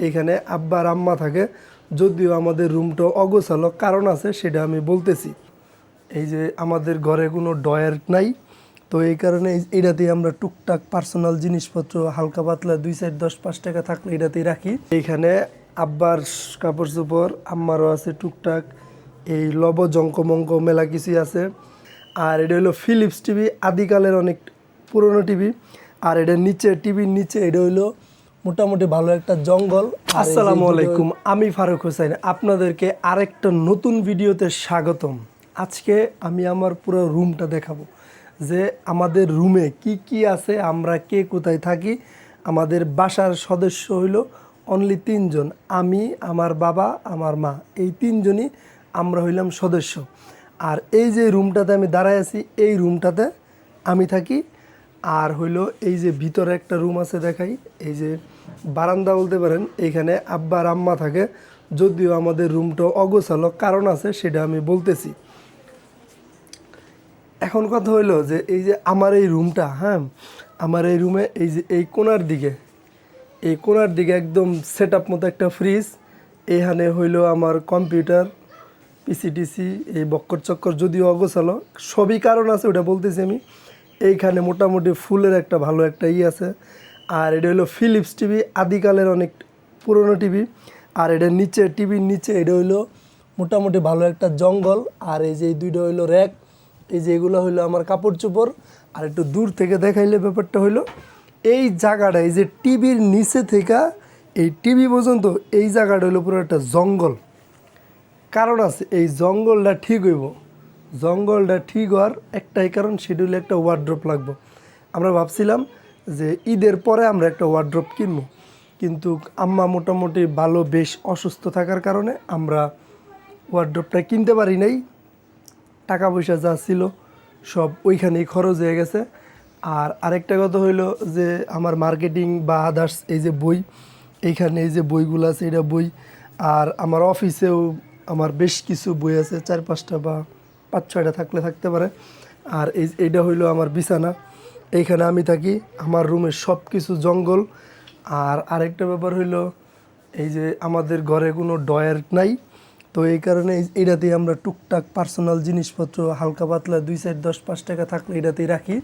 এইখানে আব্বা আর আম্মা থাকে, যদিও আমাদের রুমটা অগোছালো, কারণ আছে সেটা আমি বলতেছি। এই যে আমাদের ঘরে কোনো ডয়ার নাই, তো এই কারণে এটাতেই আমরা টুকটাক পার্সোনাল জিনিসপত্র হালকা পাতলা 2, 4, 10, 5 টাকা থাকলে এটাতেই রাখি। এইখানে আব্বার কাপড় চোপড়, আম্মারও আছে টুকটাক, এই লব জঙ্কমঙ্ক মেলা কিছুই আছে। আর এটা হলো ফিলিপস টিভি, আদিকালের অনেক পুরনো টিভি। আর এটার নিচে, টিভির নিচে এটা হইলো মোটামুটি ভালো একটা জঙ্গল। আসসালামু আলাইকুম, আমি ফারুক হোসেন, আপনাদেরকে আরেকটা নতুন ভিডিওতে স্বাগতম। আজকে আমি আমার পুরো রুমটা দেখাবো, যে আমাদের রুমে কি কি আছে, আমরা কে কোথায় থাকি। আমাদের বাসার সদস্য হইল অনলি 3 জন, আমি, আমার বাবা, আমার মা, এই 3 জনই আমরা হইলাম সদস্য। আর এই যে রুমটাতে আমি দাঁড়ায় আছি, এই রুমটাতে আমি থাকি। আর হইলো এই যে ভিতরে একটা রুম আছে দেখাই, এই যে বারান্দা বলতে পারেন, এইখানে আব্বা আর আম্মা থাকে, যদিও আমাদের রুমটা অগোছালো, কারণ আছে সেটা আমি বলতেছি। এখন কথা হইলো যে এই যে আমার এই রুমটা, হ্যাঁ, আমার এই রুমে এই যে এই কোণার দিকে একদম সেট আপ মতো একটা ফ্রিজ, এইখানে হইলো আমার কম্পিউটার, পিসিটিসি, এই বক্কর চক্কর, যদিও অগোছালো, সবই কারণ আছে ওটা বলতেছি আমি। এইখানে মোটামুটি ফুলের একটা ভালো একটা আছে। আর এটা হলো ফিলিপস টিভি, আদিকালের অনেক পুরনো টিভি। আর এটার নিচে, টিভির নিচে এটা হইলো মোটামুটি ভালো একটা জঙ্গল। আর এই যে এই দুইটা হইলো র্যাক, এই যে এগুলো হইলো আমার কাপড় চোপড়। আর একটু দূর থেকে দেখাইলে ব্যাপারটা হইলো এই জায়গাটা, এই যে টিভির নিচে থেকে এই টিভি পর্যন্ত এই জায়গাটা হইলো পুরো একটা জঙ্গল। কারণ আছে, এই জঙ্গলটা ঠিক হইব, জঙ্গলটা ঠিক হওয়ার একটাই কারণ, সেটা হলো একটা ওয়ার্ড্রপ লাগবে। আমরা ভাবছিলাম যে ঈদের পরে আমরা একটা ওয়ার্ড্রপ কিনবো, কিন্তু আম্মা মোটামুটি ভালো বেশ অসুস্থ থাকার কারণে আমরা ওয়ার্ড্রপটা কিনতে পারি নাই। টাকা পয়সা যা ছিল সব ওইখানেই খরচ হয়ে গেছে। আর আরেকটা কথা হইলো যে আমার মার্কেটিং বা আদার্স এই যে বই, এইখানে এই যে বইগুলো আছে, এটা বই। আর আমার অফিসেও আমার বেশ কিছু বই আছে, 4-5টা বা 5-6টা থাকলে থাকতে পারে। আর এইটা হইলো আমার বিছানা, এইখানে আমি থাকি। আমার রুমে সব কিছু জঙ্গল। আর আরেকটা ব্যাপার হইলো এই যে আমাদের ঘরে কোনো ডয়ার নাই, তো এই কারণে এটাতেই আমরা টুকটাক পার্সোনাল জিনিসপত্র হালকা পাতলা 2, 4, 10, 5 টাকা থাকলে এটাতেই রাখি।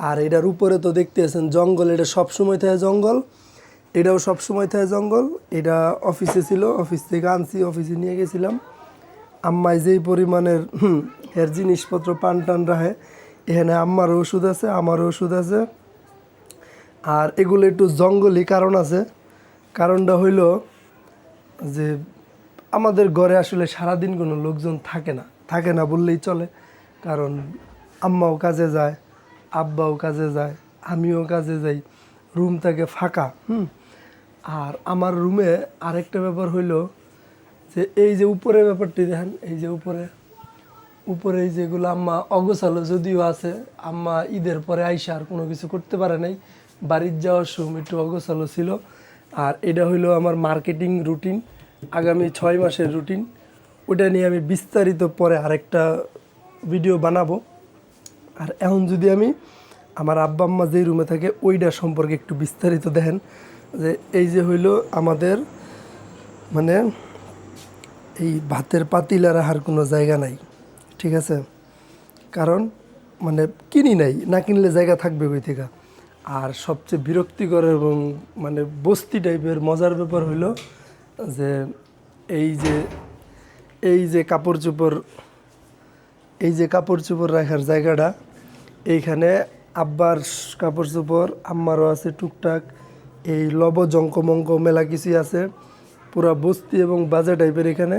আর এটার উপরে তো দেখতে আছেন জঙ্গল, এটা সবসময় থাকে জঙ্গল, এটাও সবসময় থাকে জঙ্গল। এটা অফিসে ছিল, অফিস থেকে আনছি, অফিসে নিয়ে গেছিলাম। আম্মায় যেই পরিমাণের এর জিনিসপত্র পান টান রাখে, এখানে আম্মারও ওষুধ আছে, আমারও ওষুধ আছে। আর এগুলো একটু জঙ্গলি কারণ আছে, কারণটা হইল যে আমাদের ঘরে আসলে সারাদিন কোনো লোকজন থাকে না বললেই চলে। কারণ আম্মাও কাজে যায়, আব্বাও কাজে যায়, আমিও কাজে যাই, রুম থাকে ফাঁকা। আর আমার রুমে আরেকটা ব্যাপার হইল যে এই যে উপরে ব্যাপারটি দেখেন, এই যে উপরে এই যেগুলো আম্মা অগোছালো যদিও আছে, আম্মা ঈদের পরে আইসা আর কোনো কিছু করতে পারে নাই, বাড়ির যাওয়ার সময় একটু অগোছালো ছিল। আর এটা হইলো আমার মার্কেটিং রুটিন, আগামী 6 মাসের রুটিন। ওটা নিয়ে আমি বিস্তারিত পরে আরেকটা ভিডিও বানাবো। আর এখন যদি আমি আমার আব্বা আম্মা যেই রুমে থাকে ওইটা সম্পর্কে একটু বিস্তারিত দেখেন, যে এই যে হইলো আমাদের মানে এই ভাতের পাতিলা রাখার কোনো জায়গা নাই, ঠিক আছে? কারণ মানে কিনি নাই, না কিনলে জায়গা থাকবে কই থেকে। আর সবচেয়ে বিরক্তিকর এবং মানে বস্তি টাইপের মজার ব্যাপার হইলো যে এই যে এই যে কাপড় চোপড় রাখার জায়গাটা, এইখানে আব্বার কাপড় চোপড়, আম্মারও আছে টুকটাক, এই লব জঙ্কমঙ্ক মেলা কিছুই আছে, পুরা বস্তি এবং বাজে টাইপের এখানে।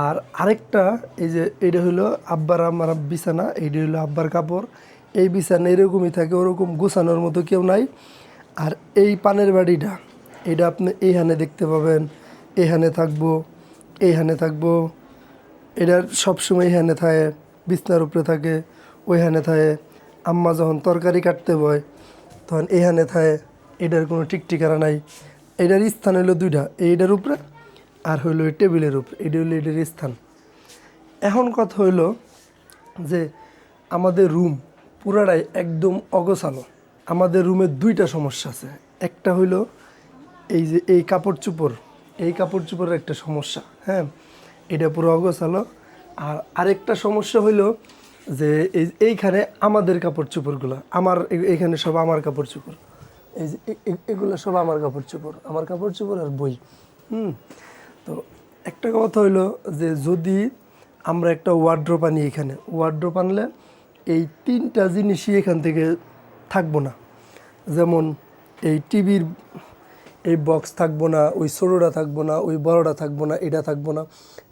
আর আরেকটা এই যে এটা হইলো আব্বার আমার বিছানা, এইটা হইলো আব্বার কাপড়। এই বিছানা এরকমই থাকে, ওরকম গোছানোর মতো কেউ নাই। আর এই পানের বাড়িটা, এটা আপনি এইখানে দেখতে পাবেন, এইখানে থাকবো, এটার সবসময় এইখানে থাকে, বিছনার উপরে থাকে, ওইখানে থাকে। আম্মা যখন তরকারি কাটতে বয় তখন এইখানে থাকে, এটার কোনো ঠিক ঠিকানা নাই। এটার স্থান হইলো 2টা, এইটার উপরে আর হইলো এই টেবিলের উপরে, এটা হইলো এটার স্থান। এখন কথা হইলো যে আমাদের রুম পুরাটাই একদম অগোছালো। আমাদের রুমে 2টা সমস্যা আছে। একটা হইলো এই যে এই কাপড় চোপড়ের একটা সমস্যা, হ্যাঁ, এটা পুরো অগোছালো। আর আরেকটা সমস্যা হইলো যে এইখানে আমাদের কাপড় চোপড়গুলো এইখানে সব আমার কাপড় চোপড়, এই যে এগুলো সব আমার কাপড় চোপড় আর বই। তো একটা কথা হইলো যে যদি আমরা একটা ওয়ার্ড্রোপ আনি, এখানে ওয়ার্ড্রোপ আনলে এই 3টা জিনিসই এখান থেকে থাকবো না। যেমন এই টিভির এই বক্স থাকবো না, ওই ছোটোটা থাকবো না, ওই বড়টা থাকবো না, এটা থাকবো না।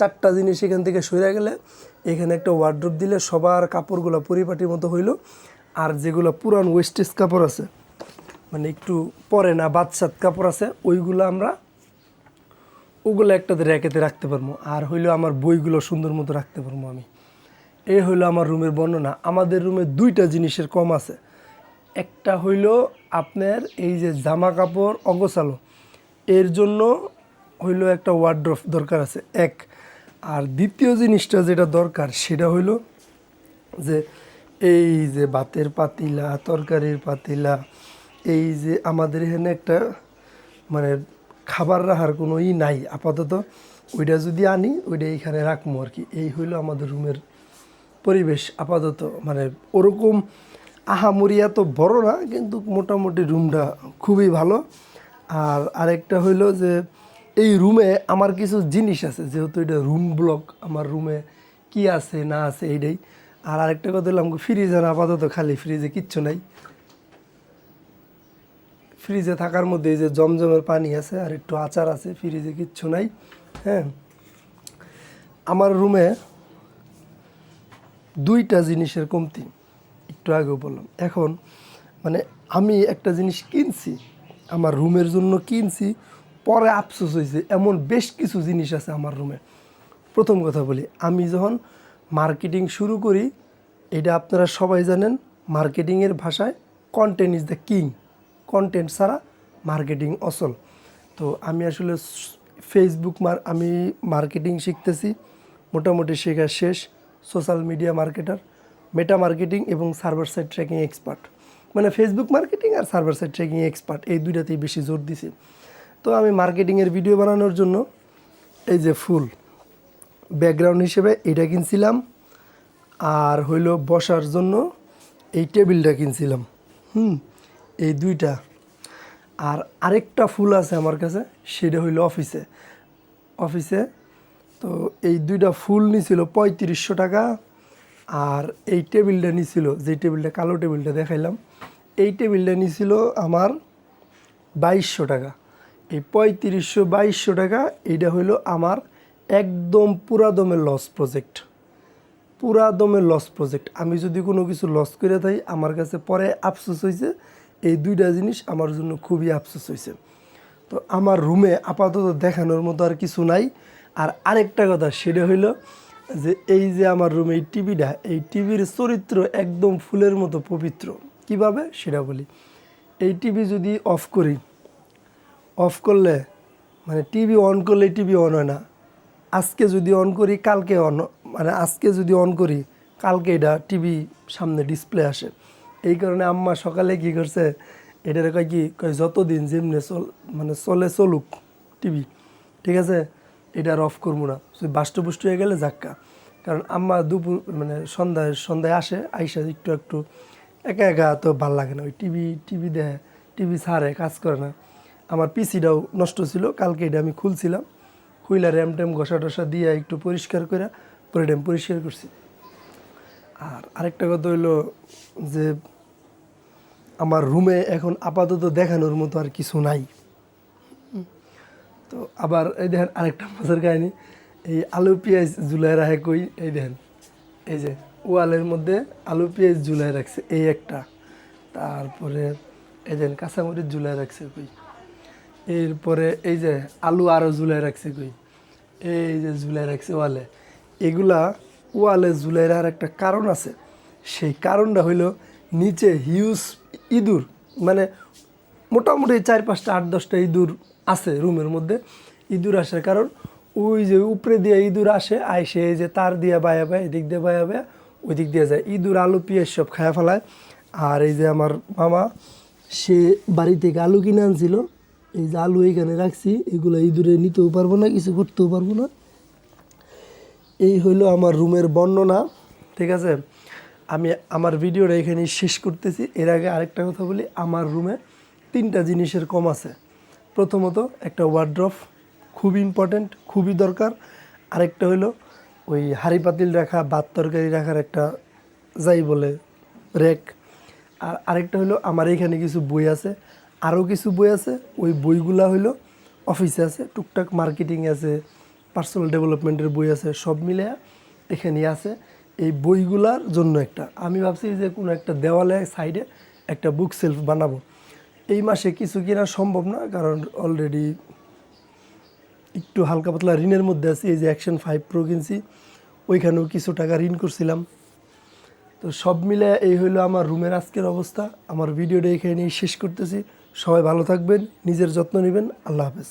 4টা জিনিস এখান থেকে সরে গেলে এখানে একটা ওয়ার্ড্রোপ দিলে সবার কাপড়গুলো পরিপাটির মতো হইলো। আর যেগুলো পুরান ওয়েস্টেজ কাপড় আছে, মানে একটু পরে না বাদশাত কাপড় আছে, ওগুলো একটাতে র্যাকেতে রাখতে পারবো। আর হইলো আমার বইগুলো সুন্দর মতো রাখতে পারবো আমি। এই হইলো আমার রুমের বর্ণনা। আমাদের রুমে 2টা জিনিসের কম আছে। একটা হইলো আপনার এই যে জামা কাপড় অগোছালো, এর জন্য হইলো একটা ওয়ার্ড্রোব দরকার আছে এক। আর দ্বিতীয় জিনিসটা যেটা দরকার সেটা হইলো যে এই যে ভাতের পাতিলা, তরকারির পাতিলা, এই যে আমাদের এখানে একটা মানে খাবার রাখার কোনো নাই আপাতত, ওইটা যদি আনি ওইটা এইখানে রাখবো আর কি। এই হইলো আমাদের রুমের পরিবেশ আপাতত। মানে ওরকম আহামরি এত বড় না, কিন্তু মোটামুটি রুমটা খুবই ভালো। আর আরেকটা হইলো যে এই রুমে আমার কিছু জিনিস আছে, যেহেতু এটা রুম ব্লক, আমার রুমে কি আছে না আছে এইটাই। আর আরেকটা কথা হলো আমাকে ফ্রিজে আপাতত খালি, ফ্রিজে কিচ্ছু নাই। ফ্রিজে থাকার মধ্যে এই যে জমজমের পানি আছে আর একটু আচার আছে, ফ্রিজে কিচ্ছু নাই। হ্যাঁ, আমার রুমে 2টা জিনিসের কমতি, একটু আগেও বললাম। এখন মানে আমি একটা জিনিস কিনছি, আমার রুমের জন্য কিনছি, পরে আফসোস হয়েছে এমন বেশ কিছু জিনিস আছে আমার রুমে। প্রথম কথা বলি, আমি যখন মার্কেটিং শুরু করি, এটা আপনারা সবাই জানেন, মার্কেটিংয়ের ভাষায় content is the king, content ছাড়া মার্কেটিং অচল। তো আমি আসলে আমি মার্কেটিং শিখতেছি, মোটামুটি শেখা শেষ। সোশ্যাল মিডিয়া মার্কেটার, মেটা মার্কেটিং এবং সার্ভার সাইড ট্র্যাকিং এক্সপার্ট, মানে ফেসবুক মার্কেটিং আর সার্ভার সাইড ট্র্যাকিং এক্সপার্ট, এই 2টাতেই বেশি জোর দিছি। তো আমি মার্কেটিংয়ের ভিডিও বানানোর জন্য এই যে ফুল ব্যাকগ্রাউন্ড হিসেবে এটা কিনছিলাম, আর হইলো বসার জন্য এই টেবিলটা কিনছিলাম। এই 2টা। আর আরেকটা ফুল আছে আমার কাছে, সেটা হইলো অফিসে। তো এই 2টা ফুল নিছিল 3500 টাকা। আর এই টেবিলটা নিছিল, যে টেবিলটা কালো টেবিলটা দেখাইলাম, এই টেবিলটা নিছিল আমার 2200 টাকা। এই 3500-2200 টাকা, এইটা হইলো আমার একদম পুরাদমে লস প্রজেক্ট। আমি যদি কোনো কিছু লস করে থাকি, আমার কাছে পরে আফসোস হয়েছে। এই 2টা জিনিস আমার জন্য খুবই আফসোস হয়েছে। তো আমার রুমে আপাতত দেখানোর মতো আর কিছু নাই। আর আরেকটা কথা, সেটা হইলো যে এই যে আমার রুমে এই টিভিটা, এই টিভির চরিত্র একদম ফুলের মতো পবিত্র। কিভাবে সেটা বলি। এই টিভি যদি অফ করলে মানে টিভি অন করলে টিভি অন হয় না। আজকে যদি অন করি কালকে এটা টিভি সামনে ডিসপ্লে আসে। এই কারণে আম্মা সকালে কি করছে, এটার কয় যতদিন যেমনি চলুক টিভি, ঠিক আছে, এটা আর অফ করবো না, বাষ্টপুষ্ট হয়ে গেলে যাক্কা। কারণ আম্মা দুপুর সন্ধ্যায় আসে, আইসা একটু একা একা তো ভাল লাগে না, ওই টিভি দেয়, টিভি ছাড়ে, কাজ করে না। আমার পিসিটাও নষ্ট ছিল, কালকে এটা আমি খুলছিলাম, খুইলা র্যাম ট্যাম ঘষা টসা দিয়ে একটু পরিষ্কার করে পরে ড্যাম পরিষ্কার করছি। আর আরেকটা কথা হইলো যে আমার রুমে এখন আপাতত দেখানোর মতো আর কিছু নাই। তো আবার এই দেখেন আরেকটা মজার কাহিনি, এই আলু পেঁয়াজ ঝুলাই রাখে কই, এই দেখেন এই যে ওয়ালের মধ্যে আলু পেঁয়াজ ঝুলাই রাখছে এই একটা, তারপরে এই দেখেন কাঁচামরিচ ঝুলাই রাখছে কই, এরপরে এই যে আলু আরও ঝুলাই রাখছে কই, এই যে ঝুলাই রাখছে ওয়ালে। এগুলা ওয়ালে ঝুলাই রাখার একটা কারণ আছে, সেই কারণটা হইলো নিচে হিউজ ইঁদুর, মানে মোটামুটি 4-5টা 8-10টা ইঁদুর আছে রুমের মধ্যে। ইঁদুর আসার কারণ ওই যে উপরে দিয়ে ইঁদুর আইসে এই যে তার দিয়ে বায়া এদিক দিয়ে বায়া ওই দিক দিয়ে যায়, ইঁদুর আলু পেঁয়াজ সব খায়া ফেলায়। আর এই যে আমার মামা, সে বাড়ি থেকে আলু কিনে আনছিল, এই যে আলু এইখানে রাখছি, এগুলো ইঁদুরে নিতেও পারবো না, কিছু করতেও পারবো না। এই হইলো আমার রুমের বর্ণনা, ঠিক আছে। আমি আমার ভিডিওটা এখানে শেষ করতেছি। এর আগে আরেকটা কথা বলি, আমার রুমে 3টা জিনিসের কম আছে। প্রথমত একটা ওয়ার্ড্রপ, খুব ইম্পর্ট্যান্ট, খুবই দরকার। আরেকটা হলো ওই হাঁড়ি পাতিল রাখা, ভাত তরকারি রাখার একটা যাই বলে র্যাক। আর আরেকটা হলো আমার এখানে কিছু বই আছে, আরও কিছু বই আছে। ওই বইগুলা হলো অফিসে আছে, টুকটাক মার্কেটিং আছে, পার্সোনাল ডেভেলপমেন্টের বই আছে, সব মিলে এখানেই আছে। এই বইগুলার জন্য একটা আমি ভাবছি যে কোনো একটা দেওয়ালে সাইডে একটা বুক সেলফ বানাবো। এই মাসে কিছু কেনা সম্ভব না, কারণ অলরেডি একটু হালকা পাতলা ঋণের মধ্যে আছি। এই যে অ্যাকশন 5 প্রো কিনছি, ওইখানেও কিছু টাকা ঋণ করছিলাম। তো সব মিলে এই হইলো আমার রুমের আজকের অবস্থা। আমার ভিডিওটা এখানেই শেষ করতেছি। সবাই ভালো থাকবেন, নিজের যত্ন নেবেন। আল্লাহ হাফেজ।